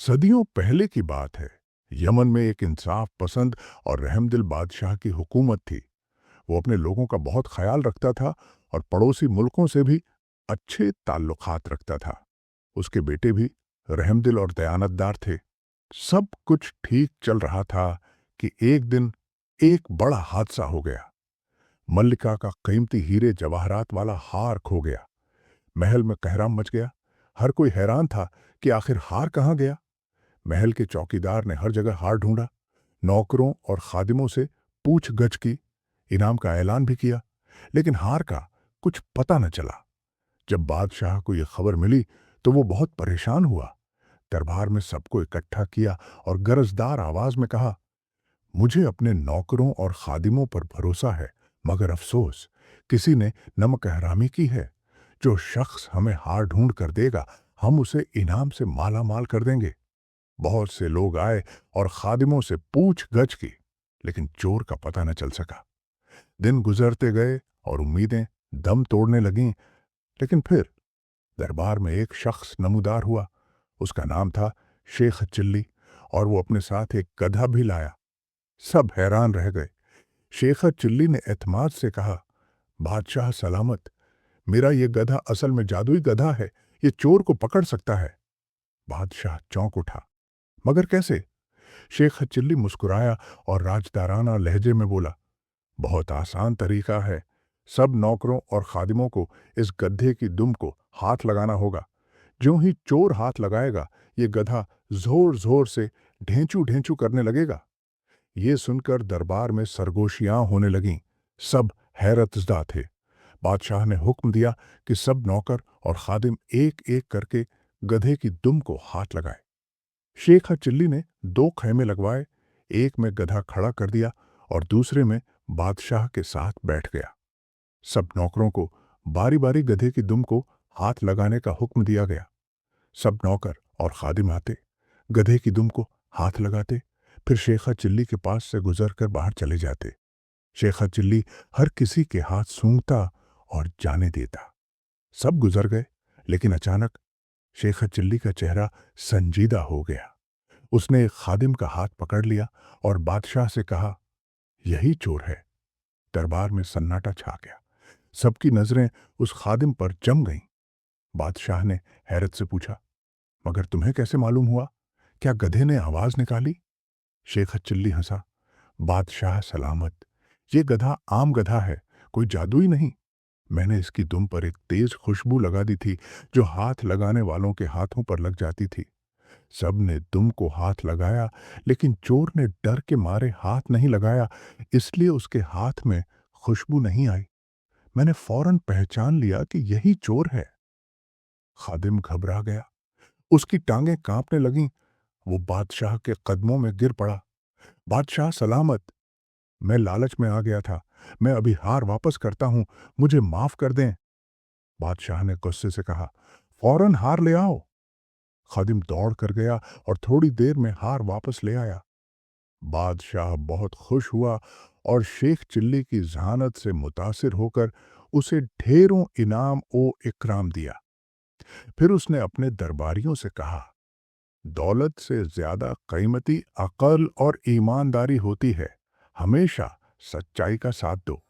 सदियों पहले की बात है। यमन में एक इंसाफ पसंद और रहमदिल बादशाह की हुकूमत थी। वो अपने लोगों का बहुत ख्याल रखता था और पड़ोसी मुल्कों से भी अच्छे ताल्लुकात रखता था। उसके बेटे भी रहमदिल और दयानतदार थे। सब कुछ ठीक चल रहा था कि एक दिन एक बड़ा हादसा हो गया। मल्लिका का कीमती हीरे जवाहरात वाला हार खो गया। महल में कहराम मच गया। हर कोई हैरान था कि आखिर हार कहाँ गया। महल के चौकीदार ने हर जगह हार ढूंढा, नौकरों और खादिमों से पूछ गछ की, इनाम का ऐलान भी किया, लेकिन हार का कुछ पता न चला। जब बादशाह को यह खबर मिली तो वो बहुत परेशान हुआ। दरबार में सबको इकट्ठा किया और गरजदार आवाज में कहा, मुझे अपने नौकरों और खादिमों पर भरोसा है, मगर अफसोस, किसी ने नमक हरामी की है। जो शख्स हमें हार ढूंढ कर देगा, हम उसे इनाम से माला माल कर देंगे। बहुत से लोग आए और खादिमों से पूछ गछ की, लेकिन चोर का पता न चल सका। दिन गुजरते गए और उम्मीदें दम तोड़ने लगीं, लेकिन फिर दरबार में एक शख्स नमूदार हुआ। उसका नाम था शेख चिल्ली, और वो अपने साथ एक गधा भी लाया। सब हैरान रह गए। शेख चिल्ली ने एतमाद से कहा, बादशाह सलामत, मेरा ये गधा असल में जादुई गधा है। ये चोर को पकड़ सकता है। बादशाह चौंक उठा, मगर कैसे? शेख चिल्ली मुस्कुराया और राजदाराना लहजे में बोला, बहुत आसान तरीका है। सब नौकरों और खादिमों को इस गधे की दुम को हाथ लगाना होगा। ज्यों ही चोर हाथ लगाएगा, ये गधा जोर जोर से ढेंचू ढेंचू करने लगेगा। ये सुनकर दरबार में सरगोशियां होने लगीं। सब हैरतजदा थे। बादशाह ने हुक्म दिया कि सब नौकर और खादिम एक एक करके गधे की दुम को हाथ लगाए। शेख चिल्ली ने दो खैमे लगवाए। एक में गधा खड़ा कर दिया और दूसरे में बादशाह के साथ बैठ गया। सब नौकरों को बारी बारी गधे की दुम को हाथ लगाने का हुक्म दिया गया। सब नौकर और खादिम आते, गधे की दुम को हाथ लगाते, फिर शेखा चिल्ली के पास से गुजरकर बाहर चले जाते। शेखा चिल्ली हर किसी के हाथ सूंघता और जाने देता। सब गुजर गए, लेकिन अचानक शेखा चिल्ली का चेहरा संजीदा हो गया। उसने एक खादिम का हाथ पकड़ लिया और बादशाह से कहा, यही चोर है। दरबार में सन्नाटा छा गया। सबकी नजरें उस खादिम पर जम गईं। बादशाह ने हैरत से पूछा, मगर तुम्हें कैसे मालूम हुआ? क्या गधे ने आवाज निकाली? शेख चिल्ली हंसा, बादशाह सलामत, ये गधा आम गधा है, कोई जादुई नहीं। मैंने इसकी दुम पर एक तेज खुशबू लगा दी थी, जो हाथ लगाने वालों के हाथों पर लग जाती थी। सब ने दुम को हाथ लगाया, लेकिन चोर ने डर के मारे हाथ नहीं लगाया, इसलिए उसके हाथ में खुशबू नहीं आई। मैंने फौरन पहचान लिया कि यही चोर है। खादिम घबरा गया। उसकी टांगें कांपने लगीं। वो बादशाह के कदमों में गिर पड़ा। बादशाह सलामत, मैं लालच में आ गया था। मैं अभी हार वापस करता हूं, मुझे माफ कर दें। बादशाह ने गुस्से से कहा, फौरन हार ले आओ। खादिम दौड़ कर गया और थोड़ी देर में हार वापस ले आया। बादशाह बहुत खुश हुआ और शेख चिल्ली की जहानत से मुतासिर होकर उसे ढेरों इनाम ओ इकराम दिया। फिर उसने अपने दरबारियों से कहा, दौलत से ज्यादा कीमती अक्ल और ईमानदारी होती है। हमेशा सच्चाई का साथ दो।